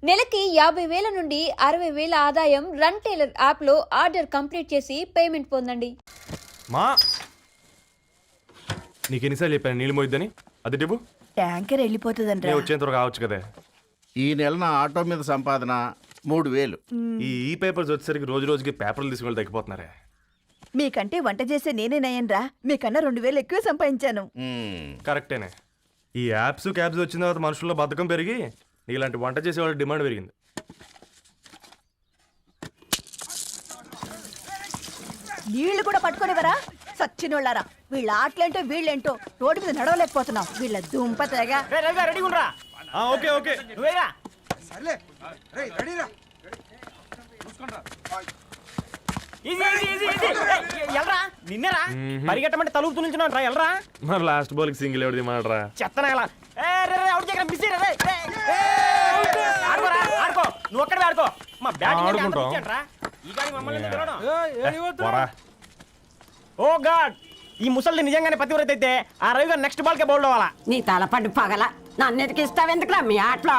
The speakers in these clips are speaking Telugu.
నెలకి 50,000 నుండి 60,000 ఆదాయం రన్ టైలర్ యాప్లో ఆర్డర్ కంప్లీట్ చేసి పేమెంట్ పొందండి. మా నీకు ఎన్నిసార్లు చెప్పాను నీళ్ళు మోయిద్దని? అది డిబు ట్యాంకర్ వెళ్ళిపోతుందంట. వచ్చేంత వరకు కావచ్చు కదా. ఈ నెల నా ఆటో మీద సంపాదన 3,000. ఈ పేపర్స్ వచ్చేసరికి రోజు రోజుకి పేపర్లు తీసుకుని తగ్గిపోతున్నారే. మీకంటే వంట చేసే నేనే నయ్యన్రా, మీకన్నా 2,000 ఎక్కువ సంపాదించాను. కరెక్టేనే. ఈ యాప్స్ క్యాబ్స్ వచ్చిన తర్వాత మనుషుల్లో బద్ధకం పెరిగి ఇలాంటి వంట చేసే వాళ్ళ డిమాండ్ పెరిగింది. నీళ్లు కూడా పట్టుకునేవరా సచ్చినోళ్ళారా. వీళ్ళ ఆటలేంటో వీళ్ళేంటో రోడ్డు మీద నడవలేకపోతున్నాం. వీళ్ళ దుంప తెగ. ఓకే ఓకే నిన్నరా పరిగెట్టమంటే తలుపు తులించున్నా ఎల్రా. మరి లాస్ట్ బాల్ కి సింగిల్ ఎవరిది మాడరా? చెత్తనా ఆడుకో, నువ్వు ఒక్కడే ఆడుకో. మా బ్యాటింగ్ ఓ గాడ్, ఈ ముసలి నిజంగానే పతివ్రత అయితే ఆ రవి గారు నెక్స్ట్ బాల్ కే బౌల్డ్ అవ్వాలా. నీ తలపండు పగల నన్నిటికి ఇస్తావెందుకురా మీ ఆటలో?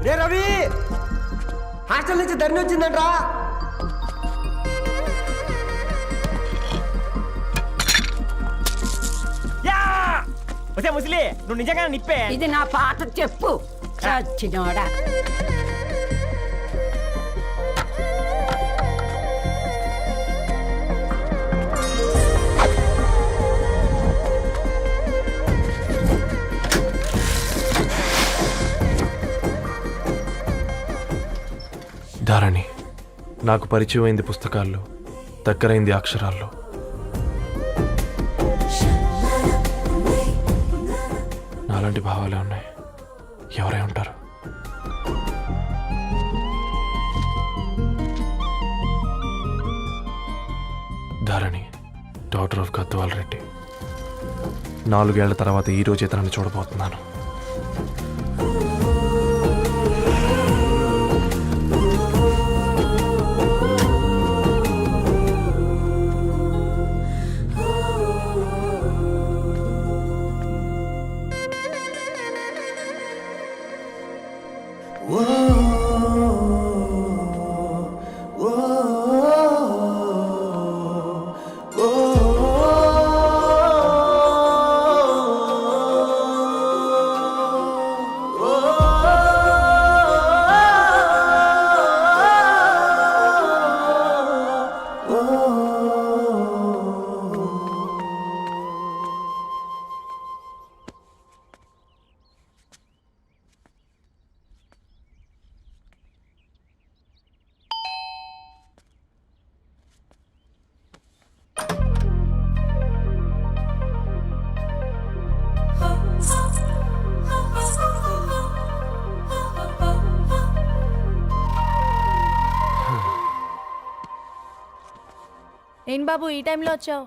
రే రవి, హాస్టల్ నుంచి ధరణి వచ్చిందంట్రా. వసే ముసలి, నువ్వు నిజంగానే నిప్పే. ఇది నా పాట చెప్పు చచ్చినోడా. ధారణి నాకు పరిచయం అయింది పుస్తకాల్లో, దగ్గరైంది అక్షరాల్లో. నాలాంటి భావాలే ఉన్నాయి. ఎవరై ఉంటారు? Dharani doctor of Gadwal Reddy. 4 ఏళ్ల తర్వాత ఈ రోజు ఇతరాన్ని చూడబోతున్నాను. ఏం బాబు ఈ టైంలో వచ్చావు?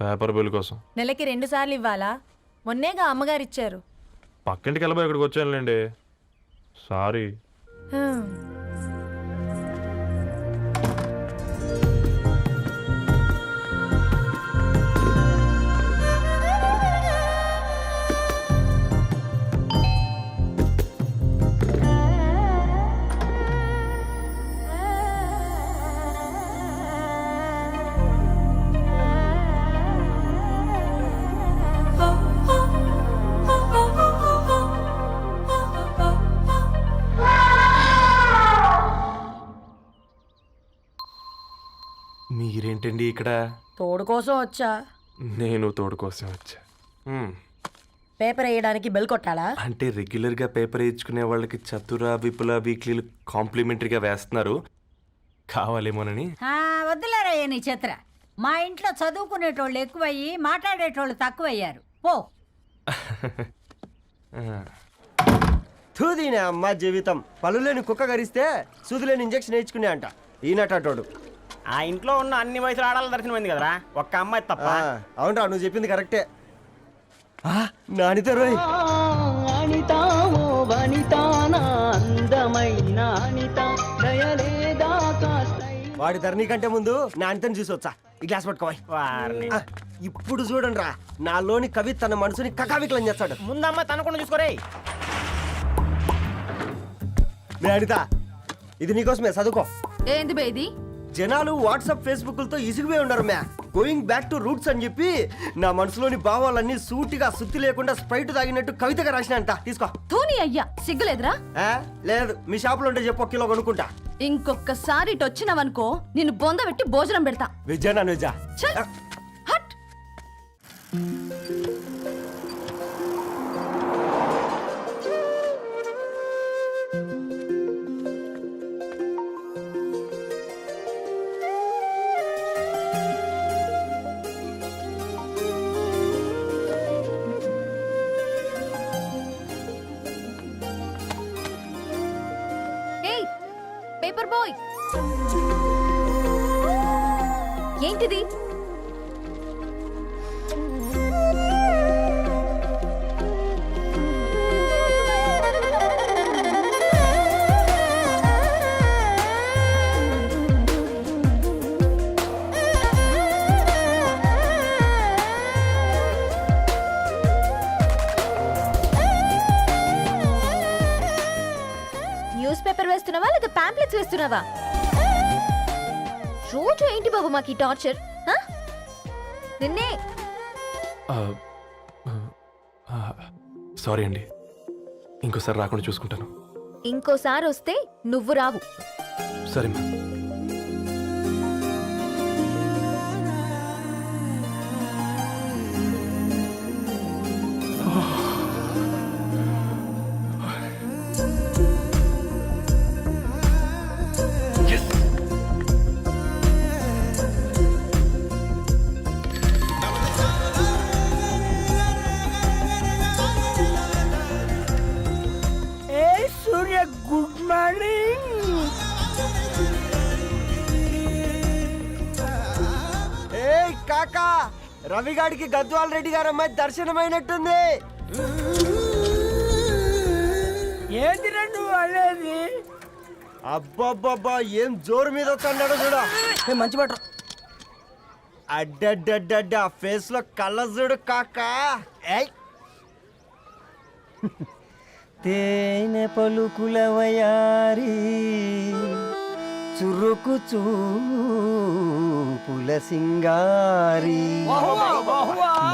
పేపర్ బిల్ కోసం. నెలకి 2 సార్లు ఇవ్వాలా? మొన్నేగా అమ్మగారు ఇచ్చారు. పక్కింటికి వెళ్ళబోయి ఇక్కడికి వచ్చానులేండి. సారీ. మీరేంటండి ఇక్కడ? తోడు కోసం వచ్చా. నేను తోడు కోసం వచ్చా. పేపర్ వేయడానికి బెల్ కొట్టాలా? అంటే రెగ్యులర్గా పేపర్ వేయించుకునే వాళ్ళకి చతుర విపుల వీక్లీలు కాంప్లిమెంటరీగా వేస్తున్నారు, కావాలేమోనని. వద్దులేరా నీ చిత్ర. మా ఇంట్లో చదువుకునేటోళ్ళు ఎక్కువయ్యి మాట్లాడేటోళ్ళు తక్కువయ్యారు. పో. తూదీనే అమ్మ జీవితం. పలులేని కుక్క గరిస్తే సూదులేని ఇంజక్షన్ వేయించుకునే అంట ఈనటోడు. ఆ ఇంట్లో ఉన్న అన్ని వయసులో ఆడాల దర్శనమైంది కదరా, ఒక్క అమ్మాయి తప్ప. అవునరా, నువ్వు చెప్పింది కరెక్టే. నానితో రోయ్. వాడి ధరణి కంటే ముందు నానితని చూసి వచ్చా. ఈ గ్లాస్ పట్టుకోవాలి. ఇప్పుడు చూడండి రా నాలోని కవి తన మనసుని కకావికలం చేస్తాడు. ముందమ్మ తనకుండా చూసుకోరే. మే అనిత, ఇది నీకోసమే, చదువుకో. ఏంది బే ఇది? జనాలు వాట్సాప్ ఫేస్బుక్లతో ఇసిగిపోయి ఉన్నారు మ్యా. గోయింగ్ బ్యాక్ టు రూట్స్ అని చెప్పి నా మనసులోని భావాలన్నీ సూటిగా సుత్తి లేకుండా స్ప్రైట్ తాగినట్టు కవితగా రాసినంట. తీసుకో. ధోని అయ్యా సిగ్గులేదురా? లేదు, మీ షాపులో ఉంటే చెప్పు, 1 కిలో కొనుక్కుంటా. ఇంకొకసారి ఇటు వచ్చినావనుకో నిన్ను బొంద పెట్టి భోజనం పెడతా. వెజ్జా నాన్ వెజ్జా? చల్ హట్. ఏయ్ పేపర్ బాయ్, ఏంటిది? న్యూస్ పేపర్ వేస్తున్నావా లేదా పాంప్లెట్స్ వేస్తున్నావా? రోజు ఏంటి బాబు మాకు ఈ టార్చర్? నిన్నే సారీ అండి, ఇంకోసారి రాకుండా చూసుకుంటాను. ఇంకోసారి వస్తే నువ్వు రావు. సరే మ్యామ్. సూర్య గుడ్ మార్నింగ్. ఏ కాకా, రవిగాడికి గద్వాల్ రెడ్డి గారు అమ్మాయి దర్శనమైనట్టుంది. ఏంటి నువ్వు అనేది? అబ్బబ్బబ్బా, ఏం జోరు మీద వస్తున్నాడో చూడు. మంచి బట్ట. అడ్డడ్డడ్డ ఫేస్ లో కళ్ళ చూడు కాకా. ఏయ్ తేనె పలుకుల వయారి చురుకు చూపుల సింగారి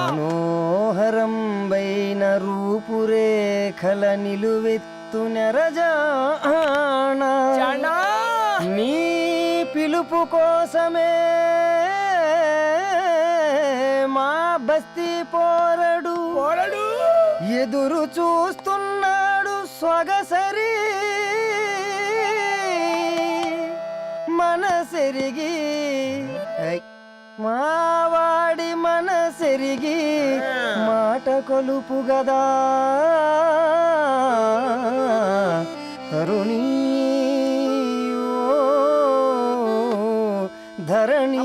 మనోహరం బైన రూపురేఖల నిలువెత్తు నెరజానా నీ పిలుపు కోసమే మా బస్తీ పోరడు ఎదురు చూస్తున్నాడు సొగసరి మనసెరిగి. మావాడి మనసెరిగి మాట కొలుపు గదా తరుణీ ఓ ధరణి.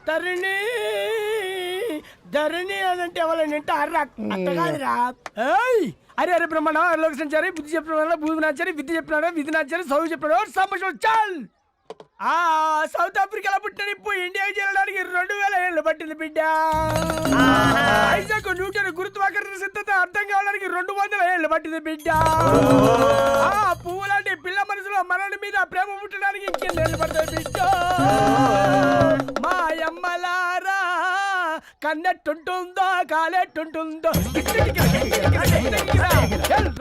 తరుణి ధరణి అదంటే ఎవరైనా అట్ట కాదురా. అరే అరే బ్రహ్మణ లోక సంచారి బుద్ధి చెప్పిన భూమి నాచారి విద్య చెప్పినాడు విధి నాచారి చదువు చెప్పినాడు సంభాషణ చాల్. సౌత్ ఆఫ్రికాలో పుట్టిన ఇప్పుడు ఇండియాకి చేరడానికి 2000 ఏళ్ళు పట్టింది బిడ్డ. ఐజాక్ న్యూటన్ గురుత్వాకర్షణ సిద్ధత అర్థం కావడానికి 200 ఏళ్ళు పట్టింది బిడ్డ. పువ్వు లాంటి పిల్ల మనసులో మనని మీద ప్రేమ పుట్టడానికి ఇంకేళ్ళు పడతాయి బిడ్డ. మా అమ్మలారా కన్నెట్టుంటుందో కాలెట్టుంటుందో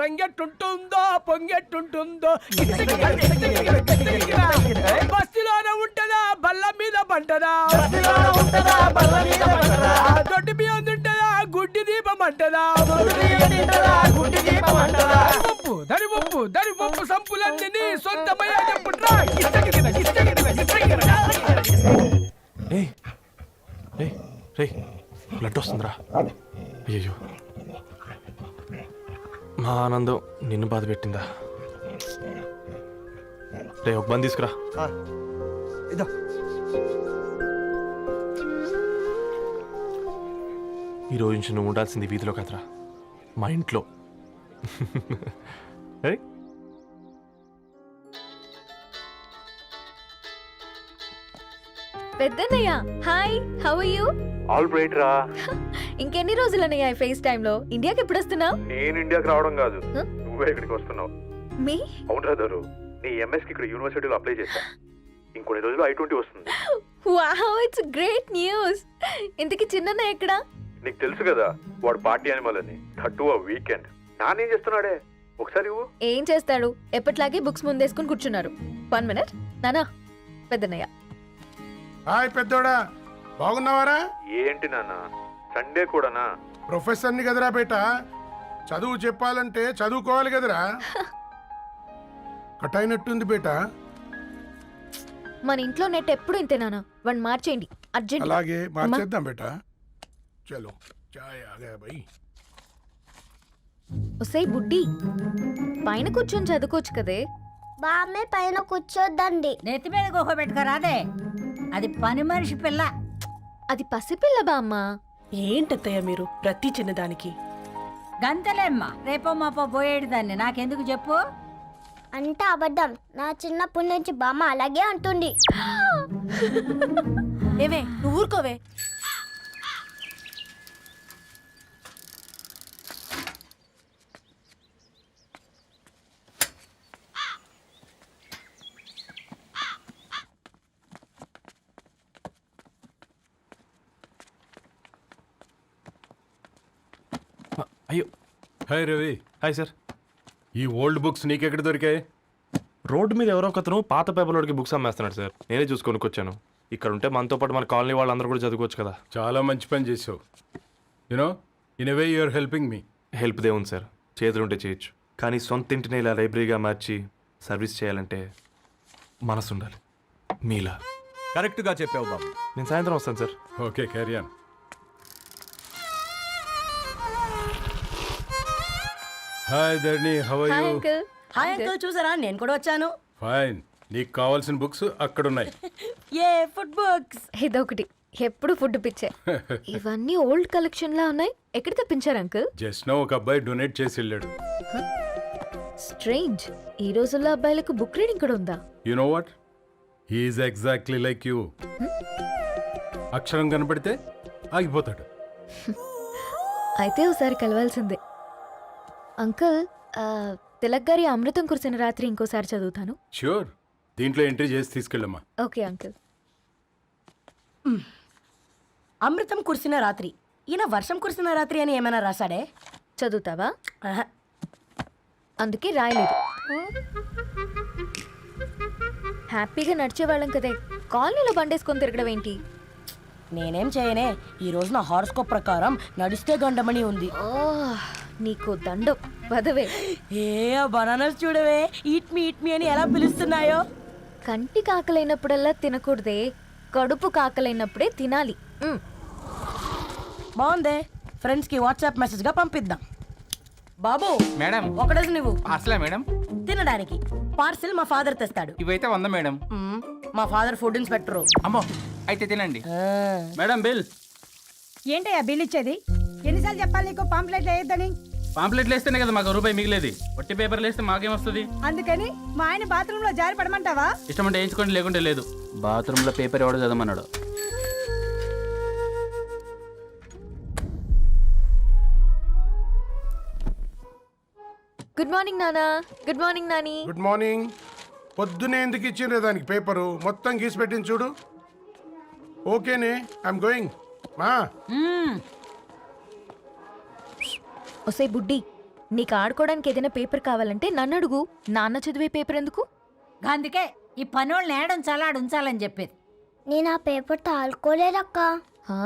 రంగెట్టుంటుందో పొంగెట్టుంటుందో బస్తిలోనే ఉంటదా బల్ల మీద పంటదా దొడ్డి బియ్యం తింటదా గుడ్డి దీపం అంటదా దరి పప్పు సంపులన్నీ సొంతమయ్యా చెప్పుట్రా. బ్లడ్ వస్తుందిరా. అయ్యో, మా ఆనందం నిన్ను బాధ పెట్టిందా? రే, ఒక బంద్ తీసుకురా. ఇదో ఈ రోజు నుంచి నువ్వు ఉండాల్సింది వీధిలో కదరా, మా ఇంట్లో. ఏయ్, పెద్దన్నయ్య hi how are you? All right రా. ఇంకెన్ని రోజులన్నయ్య ఈ ఫేస్ టైమ్ లో? ఇండియాకి ఎప్పుడు వస్తున్నావు? నేను ఇండియాకి రావడం కాదు, Huh? నువ్వే ఇక్కడికి వస్తున్నావు. మీ అవునరా దరు, నీ ఎంఎస్ కి ఇక్కడ యూనివర్సిటీలో అప్లై చేశా. ఇంకొన్ని రోజులు I-20 వస్తుంది. Wow it's great news. ఇంతకి చిన్నన్నయ్య ఎక్కడా? నీకు తెలుసు కదా వాడు పార్టీ అనిమల్ అని, థర్టూ ఆ వీకెండ్. నానేం చేస్తున్నాడే ఒకసారి ఇవ్వు. ఏం చేస్తాడు, ఎప్పటిలాగే బుక్స్ ముందేసుకుని కూర్చున్నారు. 1 minute నానా. పెద్దన్నయ్య హాయ్ పెద్దోడా, బాగున్నావారా? ఏంటి నాన్న సండే కూడానా? ప్రొఫెసర్ని కదరా బేట, చదువు చెప్పాలంటే చదువుకోవాలి కదరా. కట్ అయినట్టుంది బేట. మన ఇంట్లో నెట్ ఎప్పుడు ఇంతే నానా. వన్ మార్చేయండి అర్జెంట్. అలాగే మార్చేద్దాం బేట. చలో చాయ్ ఆగా భయ్. ఒసే బుడ్డి, పైన కూర్చొని చదువుకోవచ్చు కదే. బామ్మే పైన కూర్చోద్దండి. నెత్తి మీద గుహ పెట్టుకోరాదే, అది పని మనిషి పిల్ల. అది పసిపిల్ల బామ్మ. ఏంటత్తయ్య మీరు ప్రతి చిన్నదానికి? గంతలేమ్మా, రేపో మాపో పోయేడు దాన్ని నాకెందుకు చెప్పు. అంటే అబద్ధం. నా చిన్నప్పటి నుంచి బామ్మ అలాగే అంటుంది. ఏవే నువ్వు ఊరుకోవే. అయ్యో. హాయ్ రవి. Hi sir. ఈ ఓల్డ్ బుక్స్ నీకెక్కడ దొరికాయి? రోడ్డు మీద ఎవరో ఒకతను పాత పేపర్లోకి బుక్స్ అమ్మేస్తున్నాడు సార్. నేనే చూసుకొని వచ్చాను. ఇక్కడ ఉంటే మనతో పాటు మన కాలనీ వాళ్ళందరూ కూడా చదువుకోవచ్చు కదా. చాలా మంచి పని చేసావు. You know in a way you are helping me. Help దేవుంది సార్, చేతులుంటే చేయొచ్చు. కానీ సొంత ఇంటిని ఇలా లైబ్రరీగా మార్చి సర్వీస్ చేయాలంటే మనసు ఉండాలి మీలా. కరెక్ట్గా చెప్పావు బాబు. నేను సాయంత్రం వస్తాను sir. Okay carry on. Hi Dharani, how are hi you? Uncle. Hi uncle, చూసారా నేను కూడా వచ్చాను. ఫైన్. నీకు కావాల్సిన బుక్స్ అక్కడ ఉన్నాయి. ఏ ఫుడ్ బుక్స్? ఇదొకటి, ఎప్పుడు ఫుడ్ పిచ్చే. ఇవన్నీ ఓల్డ్ కలెక్షన్ లా ఉన్నాయి. ఎక్కడ తెప్పించారు అంకుల్? జస్ట్ నో ఒక అబ్బాయి డొనేట్ చేసి వెళ్ళాడు. స్ట్రేంజ్, ఈ రోజుల్లో అబ్బాయిలకు బుక్ రీడింగ్ కూడా ఉందా? You know what, he's exactly like you. అక్షరం కనపడితే ఆగిపోతాడు. అయితే ఒకసారి కలవాల్సిందే. అంకుల్, తిలక్ గారి అమృతం కురిసిన రాత్రి ఇంకోసారి చదువుతాను. ష్యూర్, దీంట్లో ఎంట్రీ చేసి తీసుకెళ్ళమ్మా. Okay uncle. అమృతం కురిసిన రాత్రి. ఈయన వర్షం కురిసిన రాత్రి అని ఏమైనా రాశాడే? చదువుతావా? ఆహా. అందుకే రాయలేదు. హ్యాపీగా నడిచేవాళ్ళం కదే, కాలనీలో బండేసుకొని తిరగడం ఏంటి? నేనేం చేయనే, ఈ రోజు నా హారోస్కోప్ ప్రకారం నడిస్తే గండమణి ఉంది. ఓ, నీకు దండం పదవే. ఏ బనానాస్ చూడవే, ఈట్ మీ అని ఎలా పిలుస్తున్నాయో. కంటి కాకలైనప్పుడల్లా తినకూడదే, కడుపు కాకలైనప్పుడే తినాలి. బాగుందే, ఫ్రెండ్స్ కి వాట్సాప్ మెసేజ్ గా పంపిద్దాం. బాబు మేడం, ఒకడేసి నువ్వు అసలే మేడం తినడానికి పార్సిల్ మా ఫాదర్ తెస్తాడు. ఇవైతే 100 మేడం. మా ఫాదర్ ఫుడ్ ఇన్స్పెక్టర్. అమ్మో, అయితే తినండి మేడం. బిల్ ఏంటయ్యా బిల్ ఇచ్చేది? ఎన్నిసార్లు చెప్పాలి నీకు పాంప్లెట్ వేయొద్దని? పాంప్లెట్లు వేస్తేనే కదా మాకు రూపాయి మిగిలేది. వట్టి పేపర్లు వేస్తే మాకేం వస్తుంది? అందుకని మా ఆయన బాత్రూమ్ లో జారి పడమంటావా? ఇష్టమంటే వేయించుకోండి, లేకుంటే లేదు. బాత్రూంలో పేపర్ ఎవడో చదవమన్నాడు. గుడ్ మార్నింగ్ నానా. Good morning Nani. Good morning. పొద్దునే ఎందుకు ఇచ్చిండ్రే దానికి పేపరు? మొత్తం గీసి పెట్టింది చూడు. ఓకేనే, ఐఎమ్ గోయింగ్. మా ఒసే బుడ్డి, నీకు ఆడుకోవడానికి ఏదైనా పేపర్ కావాలంటే నన్ను అడుగు. నాన్న చదివే పేపర్ ఎందుకు? అందుకే ఈ పనోళ్ళని ఉంచాలని చెప్పేది. నేను ఆ పేపర్ తాలుకోలేదక్క. హా?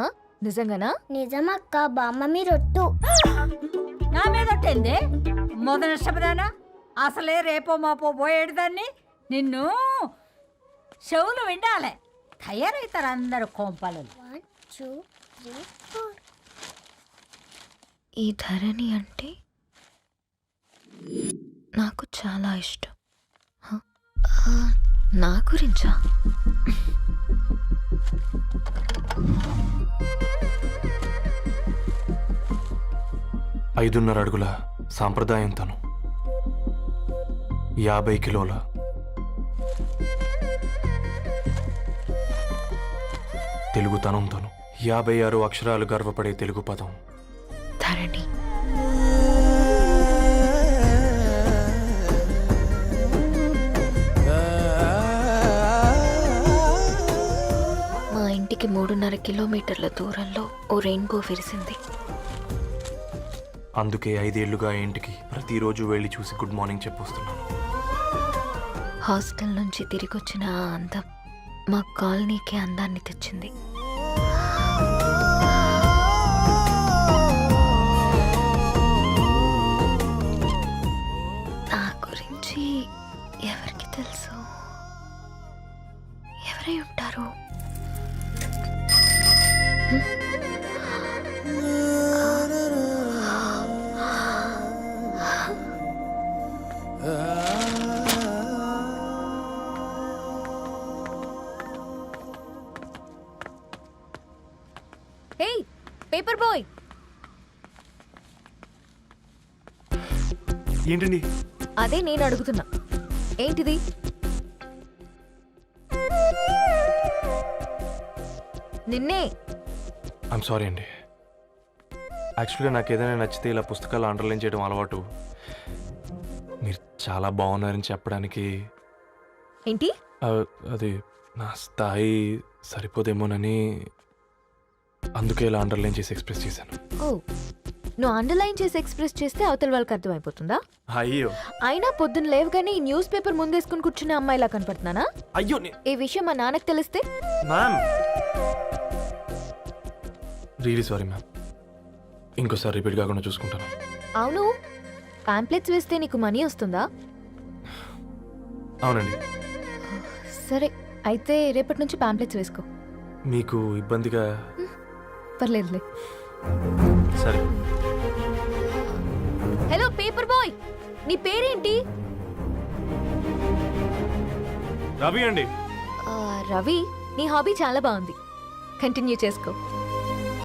నిజంగానా? నిజమక్క, బామ్మ మీరొట్టు. నా మీద ఒట్టేంది? మొదటి నష్టపదానా? అసలే రేపో మాపో పోయేడు దాన్ని. నిన్ను చెవులు విండాలే, తయారవుతారు అందరు కోంపాలు. 1 2 3 4. ఈ ధరణి అంటే నాకు చాలా ఇష్టం. హ? నా గురించా? ఐదున్నర అడుగుల సాంప్రదాయం తను, 50 కిలోల తెలుగుతనంతోను 56 అక్షరాలు గర్వపడే తెలుగు పదం ధరణి. మా ఇంటికి 3.5 కిలోమీటర్ల దూరంలో ఓ రెయిన్బో విరిసింది. అందుకే 5 ఏళ్లుగా ఇంటికి ప్రతిరోజు వెళ్ళి చూసి గుడ్ మార్నింగ్ చెప్పొస్తున్నాను. హాస్టల్ నుంచి తిరిగొచ్చిన ఆ అందం మా కాలనీకి అందాన్ని తెచ్చింది. నా గురించి ఎవరికి తెలుసు? ఎవరై ఉంటారు? హే పేపర్ బాయ్, ఏంటండి? అదే నేను అడుగుతున్నా, ఏంటిది? నిన్నే. ఐమ్ సారీ అండి. యాక్చువల్గా నాకు ఏదైనా నచ్చితే ఇలా పుస్తకాలు అండర్లైన్ చేయడం అలవాటు. మీరు చాలా బాగున్నారని చెప్పడానికి ఏంటి? అది నా స్థాయి సరిపోదేమోనని అందుకే ఇలా అండర్లైన్ చేసి ఎక్స్ప్రెస్ చేశాను. ఓ, నువ్వు అండర్లైన్ చేసి ఎక్స్ప్రెస్ చేస్తే అవతల వాళ్ళకి అర్థమైపోతుందా? అయ్యో అయినా పొద్దున్న లేవగానే ఈ న్యూస్ పేపర్ ముందేసుకుని కూర్చునే అమ్మాయిలా కనపడుతున్నానా? అయ్యో ఈ విషయం మా నాన్నకు తెలిస్తే? Ma'am really sorry ma'am. ఇంకోసారి రిపీట్ కాకుండా చూసుకుంటాను. అవును, పాంప్లెట్స్ వేస్తే నీకు మనీ వస్తుందా? అవునండి. సరే, అయితే రేపటి నుంచి పాంప్లెట్స్ వేసుకో. మీకు ఇబ్బందిగా? పర్లేదులే. సరే. హలో పేపర్ బాయ్, నీ పేరేంటి? రవి అండి. రవి, నీ హాబీ చాలా బాగుంది, కంటిన్యూ చేసుకో.